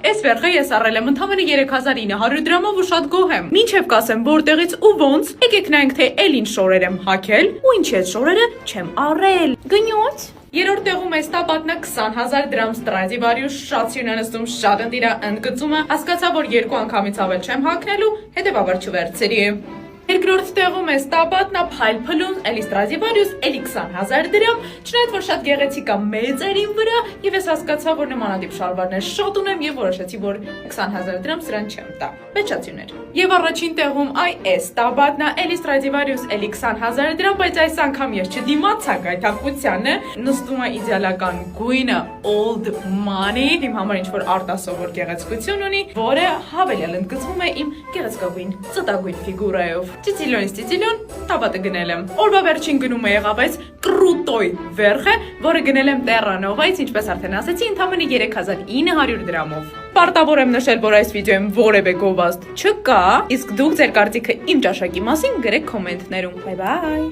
Այս վերքը ես առել եմ ընդամենը 3900 դրամով ու շատ գոհ եմ։ Մինչև կասեմ որտեղից ու ոնց, եկեք նայենք թե էլ ինչ շորեր եմ հագել ու ինչի այդ շորերը չեմ առել։ Գնյոց։ Երրորդ տեղում է ստապատնա 20,000 դրամ Stradivarius շատ սյունանստում շատ ընտիրա ընդգծումը, հասկացա, որ երկու անգամից ավել չեմ հագնելու, հետևաբար չվերցրի։ Երկրորդ տեղում է ստապատնա փայլփլուն, էլի Stradivarius, էլի 20,000 դրամ, չնայած որ շատ գեղեցիկ է մեծերին վրա, եւ ես հասկացա, որ նմանատիպ շալվարներ շատ ունեմ եւ որոշեցի, որ 20,000 դրամ սրան չեմ տա։ Բայց շատ սյուներ։ Եվ առաջին տեղում այ էս ստապատնա, էլի Stradivarius, էլի 20,000 դրամ, բայց այս անգամ ես չդիմացա գայթակղությանը, նստում է իդեալական գույնը old money, իմ համար ինչ որ արտասովոր գեղեցկություն ունի, որը հավելյալ ընդգծվում է իմ գեղեցկագույն ծտագույն ֆիգուրայով։ Ծիծիլոն, տապատը գնել եմ։ Օրվա վերջին գնումը եղավ այս կրուտոյ վերխը, որը գնել եմ Terranova-ից, ինչպես արդեն ասեցի, ընդամենը 3900 դրամով։ Պարտավոր եմ նշել, որ այս վիդեոյում որևէ գովազդ չկա, իսկ դուք ձեր կարծիքը իմ ճաշակի մասին գրեք կոմենտներում։ Բայ բայ։